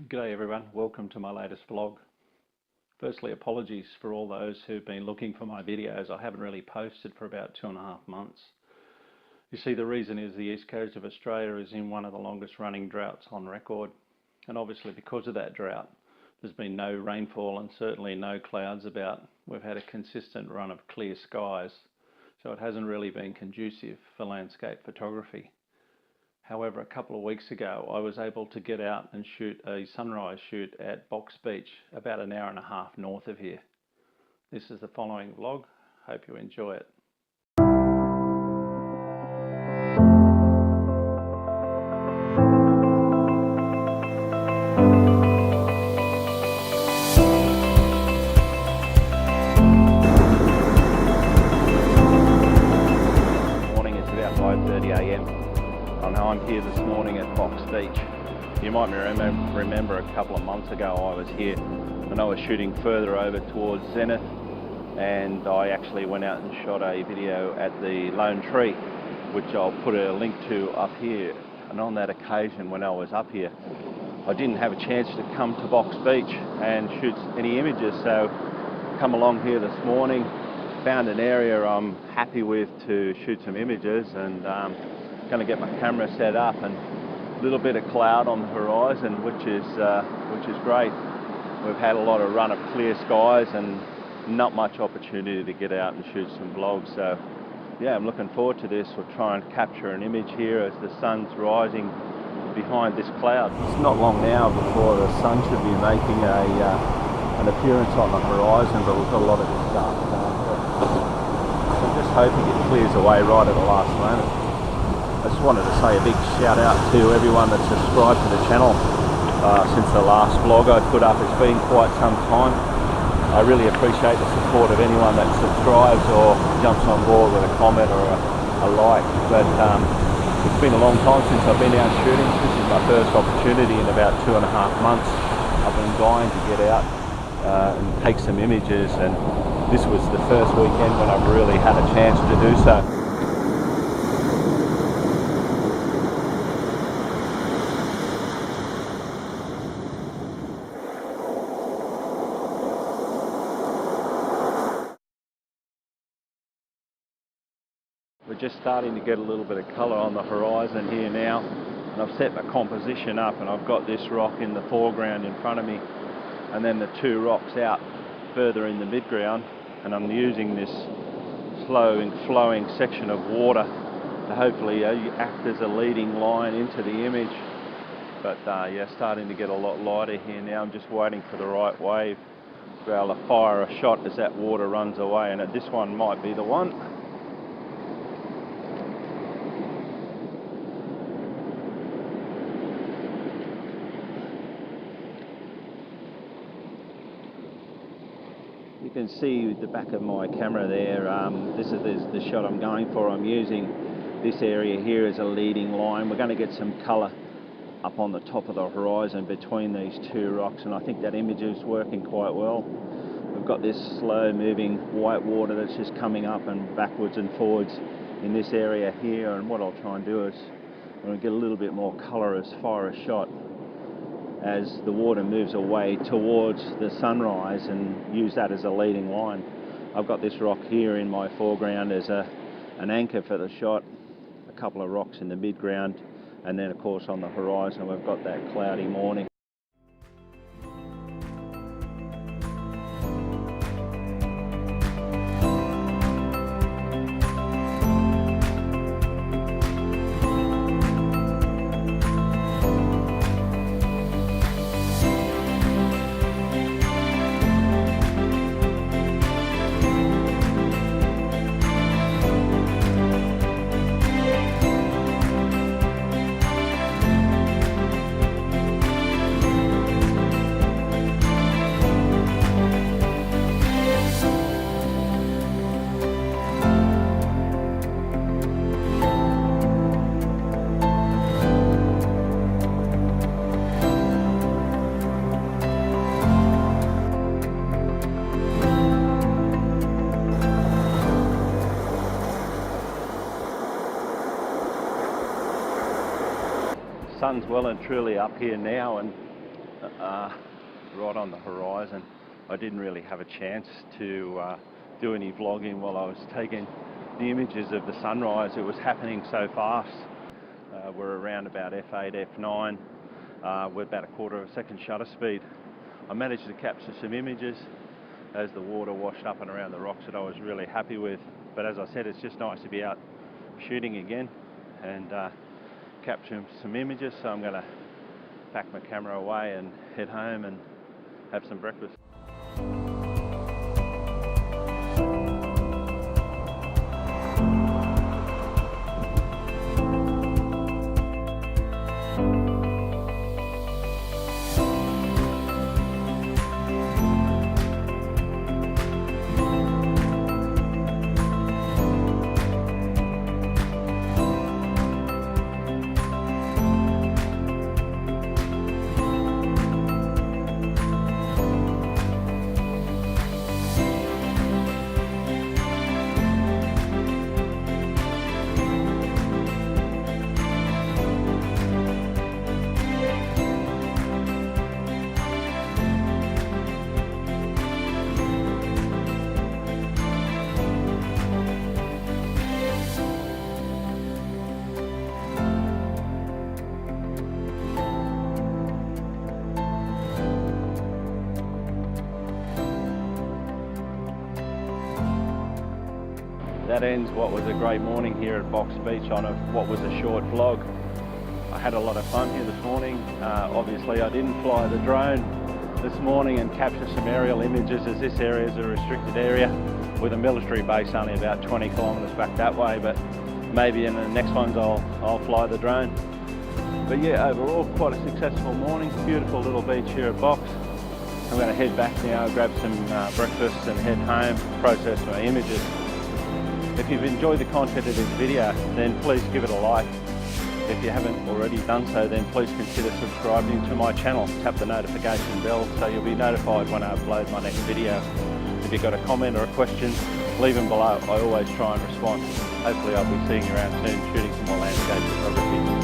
G'day everyone, welcome to my latest vlog. Firstly, apologies for all those who've been looking for my videos. I haven't really posted for about 2.5 months. You see, the reason is the east coast of Australia is in one of the longest running droughts on record, and obviously because of that drought there's been no rainfall and certainly no clouds about. We've had a consistent run of clear skies, so it hasn't really been conducive for landscape photography. However, a couple of weeks ago I was able to get out and shoot a sunrise shoot at Box Beach, about an hour and a half north of here. This is the following vlog. Hope you enjoy it. Morning, it's about 5:30 AM. I'm here this morning at Box Beach. You might remember a couple of months ago I was here and I was shooting further over towards Zenith, and I actually went out and shot a video at the Lone Tree, which I'll put a link to up here. And on that occasion when I was up here, I didn't have a chance to come to Box Beach and shoot any images, so come along here this morning, found an area I'm happy with to shoot some images, and going to get my camera set up, and a little bit of cloud on the horizon, which is great. We've had a lot of run of clear skies and not much opportunity to get out and shoot some vlogs, so yeah, I'm looking forward to this. We'll try and capture an image here as the sun's rising behind this cloud. It's not long now before the sun should be making an appearance on the horizon, but we've got a lot of this dark cloud. So I'm just hoping it clears away right at the last moment. I just wanted to say a big shout out to everyone that's subscribed to the channel since the last vlog I put up. It's been quite some time. I really appreciate the support of anyone that subscribes or jumps on board with a comment or a like, but it's been a long time since I've been out shooting. This is my first opportunity in about 2.5 months. I've been dying to get out and take some images, and this was the first weekend when I've really had a chance to do so. We're just starting to get a little bit of colour on the horizon here now, and I've set my composition up, and I've got this rock in the foreground in front of me and then the two rocks out further in the midground, and I'm using this slow and flowing section of water to hopefully act as a leading line into the image. But yeah, starting to get a lot lighter here now. I'm just waiting for the right wave to be able to fire a shot as that water runs away, and this one might be the one. You can see the back of my camera there. This is the shot I'm going for. I'm using this area here as a leading line. We're going to get some colour up on the top of the horizon between these two rocks, and I think that image is working quite well. We've got this slow moving white water that's just coming up and backwards and forwards in this area here, and what I'll try and do is I'm going to get a little bit more colour as far as shot as the water moves away towards the sunrise, and use that as a leading line. I've got this rock here in my foreground as an anchor for the shot, a couple of rocks in the midground, and then of course on the horizon we've got that cloudy morning. Sun's well and truly up here now, and right on the horizon. I didn't really have a chance to do any vlogging while I was taking the images of the sunrise. It was happening so fast. We're around about f8, f9 with about a quarter of a second shutter speed. I managed to capture some images as the water washed up and around the rocks that I was really happy with. But as I said, it's just nice to be out shooting again and capturing some images. So I'm going to pack my camera away and head home and have some breakfast. That ends what was a great morning here at Box Beach on what was a short vlog. I had a lot of fun here this morning. Obviously I didn't fly the drone this morning and capture some aerial images, as this area is a restricted area with a military base only about 20 kilometres back that way, but maybe in the next ones I'll fly the drone. But yeah, overall quite a successful morning. Beautiful little beach here at Box. I'm going to head back now, grab some breakfast and head home, process my images. If you've enjoyed the content of this video, then please give it a like. If you haven't already done so, then please consider subscribing to my channel. Tap the notification bell so you'll be notified when I upload my next video. If you've got a comment or a question, leave them below. I always try and respond. Hopefully I'll be seeing you around soon shooting some more landscape photography.